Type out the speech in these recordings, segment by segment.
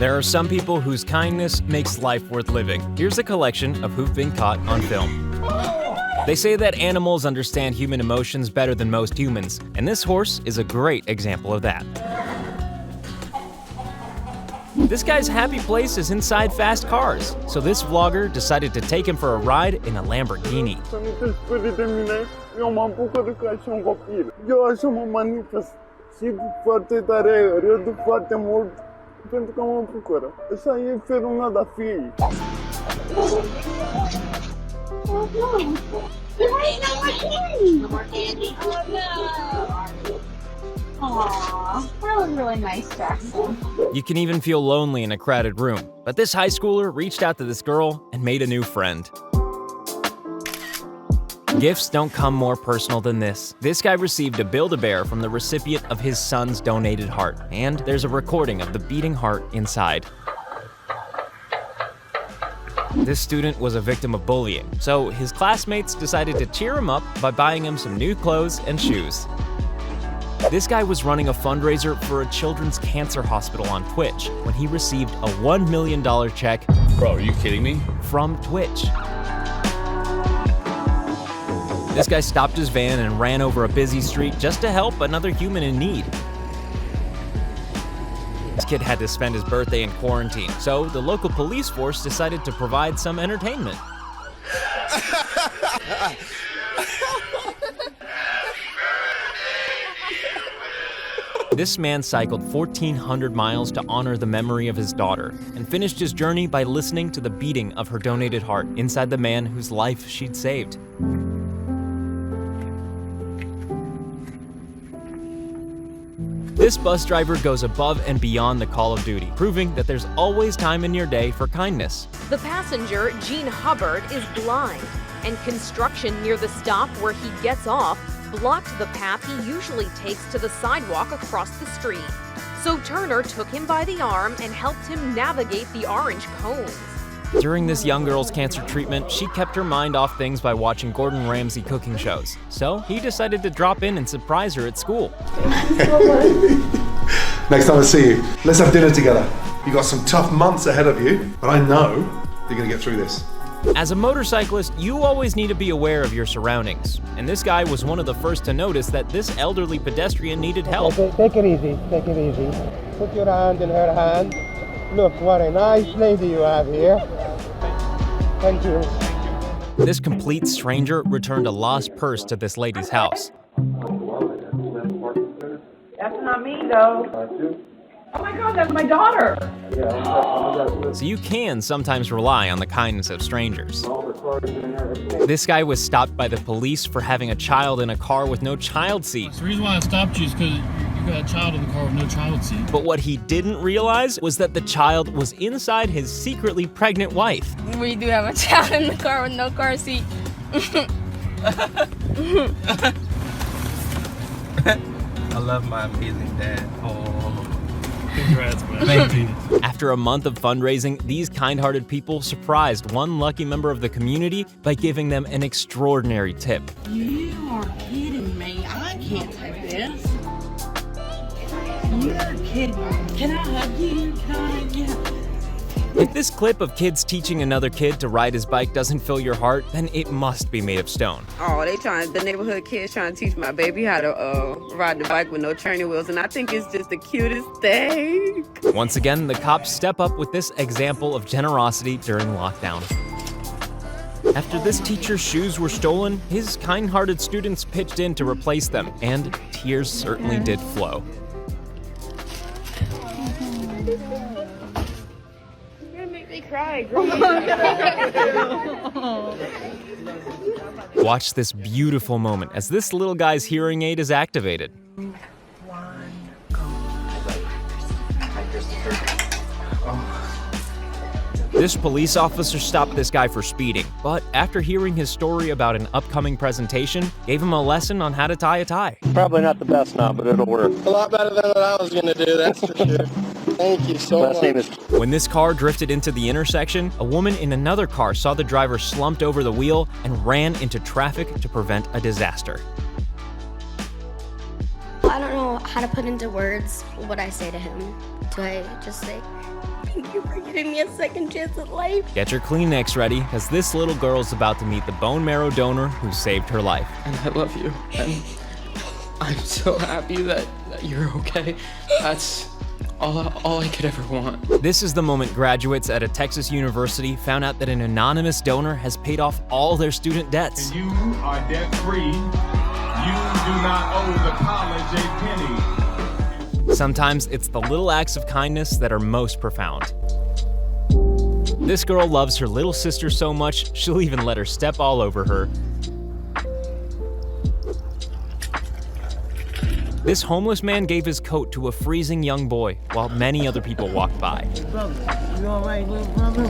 There are some people whose kindness makes life worth living. Here's a collection of who've been caught on film. They say that animals understand human emotions better than most humans, and this horse is a great example of that. This guy's happy place is inside fast cars, so this vlogger decided to take him for a ride in a Lamborghini. Aww, that was really nice, Jackson. You can even feel lonely in a crowded room, but this high schooler reached out to this girl and made a new friend. Gifts don't come more personal than this. This guy received a Build-A-Bear from the recipient of his son's donated heart, and there's a recording of the beating heart inside. This student was a victim of bullying, so his classmates decided to cheer him up by buying him some new clothes and shoes. This guy was running a fundraiser for a children's cancer hospital on Twitch when he received a $1 million check. Bro, are you kidding me? From Twitch. This guy stopped his van and ran over a busy street just to help another human in need. This kid had to spend his birthday in quarantine, so the local police force decided to provide some entertainment. This man cycled 1,400 miles to honor the memory of his daughter and finished his journey by listening to the beating of her donated heart inside the man whose life she'd saved. This bus driver goes above and beyond the call of duty, proving that there's always time in your day for kindness. The passenger, Gene Hubbard, is blind, and construction near the stop where he gets off blocked the path he usually takes to the sidewalk across the street. So Turner took him by the arm and helped him navigate the orange cones. During this young girl's cancer treatment, she kept her mind off things by watching Gordon Ramsay cooking shows. So he decided to drop in and surprise her at school. Next time I see you, let's have dinner together. You got some tough months ahead of you, but I know you're gonna get through this. As a motorcyclist, you always need to be aware of your surroundings. And this guy was one of the first to notice that this elderly pedestrian needed help. Take it easy, take it easy. Put your hand in her hand. Look, what a nice lady you have here. Thank you. This complete stranger returned a lost purse to this lady's house. That's not me, though. Oh my God, that's my daughter. So you can sometimes rely on the kindness of strangers. This guy was stopped by the police for having a child in a car with no child seat. The reason why I stopped you is because you got a child in the car with no child seat. But what he didn't realize was that the child was inside his secretly pregnant wife. We do have a child in the car with no car seat. I love my amazing dad. Oh. Congrats, man. Thank you. After a month of fundraising, these kind-hearted people surprised one lucky member of the community by giving them an extraordinary tip. You are kidding me. I can't take this. You're kidding. Can I hug you? Can I hug you? If this clip of kids teaching another kid to ride his bike doesn't fill your heart, then it must be made of stone. Oh, the neighborhood kids trying to teach my baby how to ride the bike with no training wheels, and I think it's just the cutest thing. Once again, the cops step up with this example of generosity during lockdown. After this teacher's shoes were stolen, his kind-hearted students pitched in to replace them, and tears certainly did flow. Cry. Watch this beautiful moment as this little guy's hearing aid is activated. This police officer stopped this guy for speeding, but after hearing his story about an upcoming presentation, gave him a lesson on how to tie a tie. Probably not the best now, but it'll work. A lot better than what I was gonna do, that's for sure. Thank you so much. When this car drifted into the intersection, a woman in another car saw the driver slumped over the wheel and ran into traffic to prevent a disaster. I don't know how to put into words what I say to him. Do I just say, thank you for giving me a second chance at life? Get your Kleenex ready, because this little girl's about to meet the bone marrow donor who saved her life. And I love you. And I'm so happy that you're okay. That's all I could ever want. This is the moment graduates at a Texas university found out that an anonymous donor has paid off all their student debts. And you are debt-free. You do not owe the college a penny. Sometimes it's the little acts of kindness that are most profound. This girl loves her little sister so much, she'll even let her step all over her. This homeless man gave his coat to a freezing young boy while many other people walked by. Brother, you all right, little brother?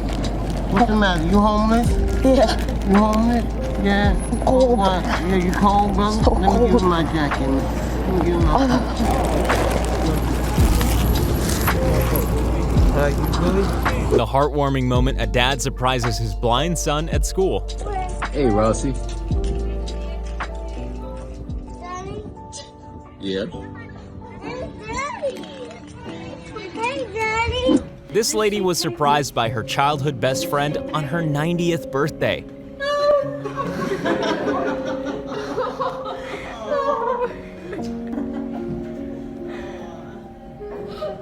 What's the matter? You homeless? Yeah. You homeless? Yeah. Cold. What? Yeah, you cold, brother? So let me give you my jacket. Let me give you my you good? The heartwarming moment a dad surprises his blind son at school. Hey, Rossi. Yeah. Hey, Daddy. This lady was surprised by her childhood best friend on her 90th birthday.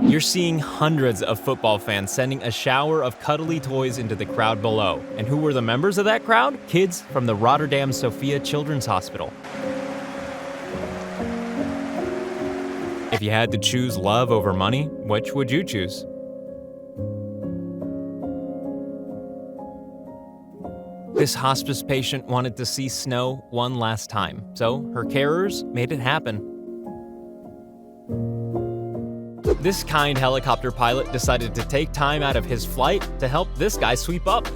You're seeing hundreds of football fans sending a shower of cuddly toys into the crowd below. And who were the members of that crowd? Kids from the Rotterdam Sophia Children's Hospital. If you had to choose love over money, which would you choose? This hospice patient wanted to see snow one last time, so her carers made it happen. This kind helicopter pilot decided to take time out of his flight to help this guy sweep up.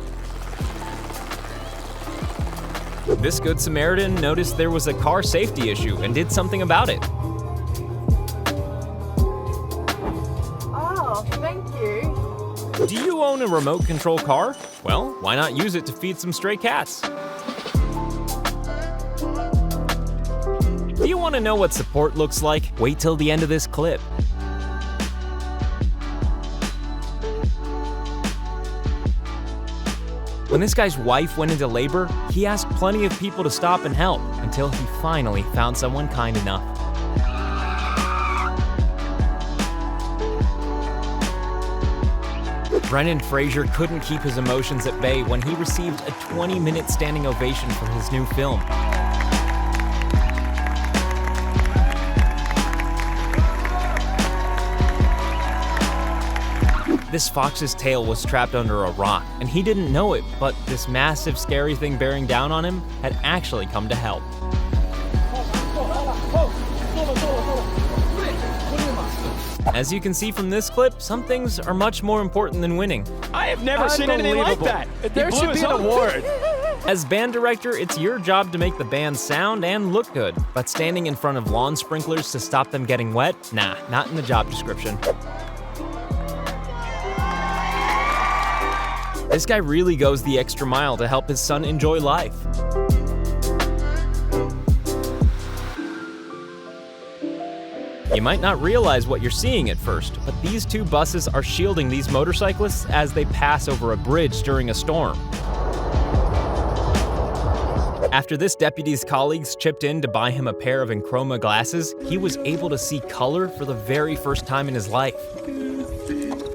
This Good Samaritan noticed there was a car safety issue and did something about it. Oh, thank you. Do you own a remote control car? Well, why not use it to feed some stray cats? Do you want to know what support looks like? Wait till the end of this clip. When this guy's wife went into labor, he asked plenty of people to stop and help until he finally found someone kind enough. Brendan Fraser couldn't keep his emotions at bay when he received a 20-minute standing ovation for his new film. This fox's tail was trapped under a rock, and he didn't know it, but this massive, scary thing bearing down on him had actually come to help. As you can see from this clip, some things are much more important than winning. I have never seen anything like that. There should be an award. As band director, it's your job to make the band sound and look good, but standing in front of lawn sprinklers to stop them getting wet? Nah, not in the job description. This guy really goes the extra mile to help his son enjoy life. You might not realize what you're seeing at first, but these two buses are shielding these motorcyclists as they pass over a bridge during a storm. After this deputy's colleagues chipped in to buy him a pair of Enchroma glasses, he was able to see color for the very first time in his life.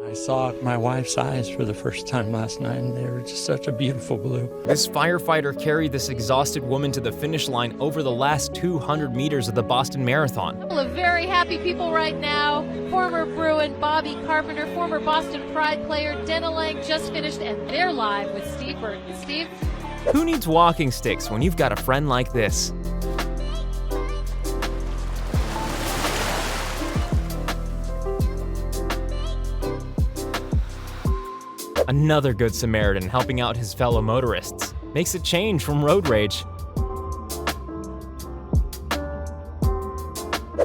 I saw my wife's eyes for the first time last night, and they were just such a beautiful blue. This firefighter carried this exhausted woman to the finish line over the last 200 meters of the Boston Marathon. Full of very happy people right now. Former Bruin Bobby Carpenter, former Boston Pride player Denna Lang just finished, and they're live with Steve Burton. Steve? Who needs walking sticks when you've got a friend like this? Another Good Samaritan helping out his fellow motorists. Makes a change from road rage.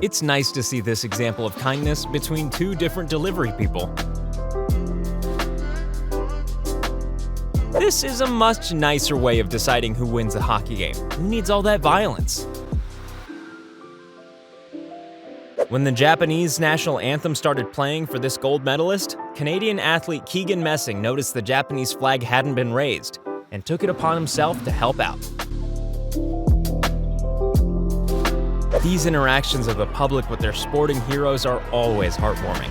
It's nice to see this example of kindness between two different delivery people. This is a much nicer way of deciding who wins a hockey game. Who needs all that violence? When the Japanese national anthem started playing for this gold medalist, Canadian athlete Keegan Messing noticed the Japanese flag hadn't been raised and took it upon himself to help out. These interactions of the public with their sporting heroes are always heartwarming.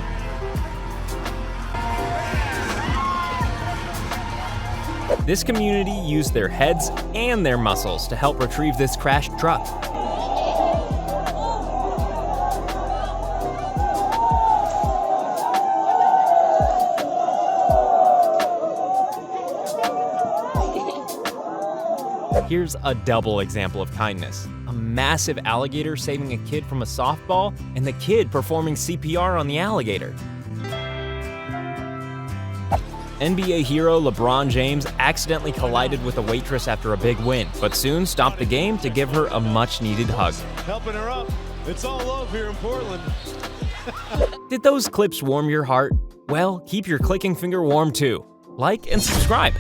This community used their heads and their muscles to help retrieve this crashed truck. Here's a double example of kindness. A massive alligator saving a kid from a softball, and the kid performing CPR on the alligator. NBA hero LeBron James accidentally collided with a waitress after a big win, but soon stopped the game to give her a much-needed hug. Helping her up. It's all love here in Portland. Did those clips warm your heart? Well, keep your clicking finger warm too. Like and subscribe.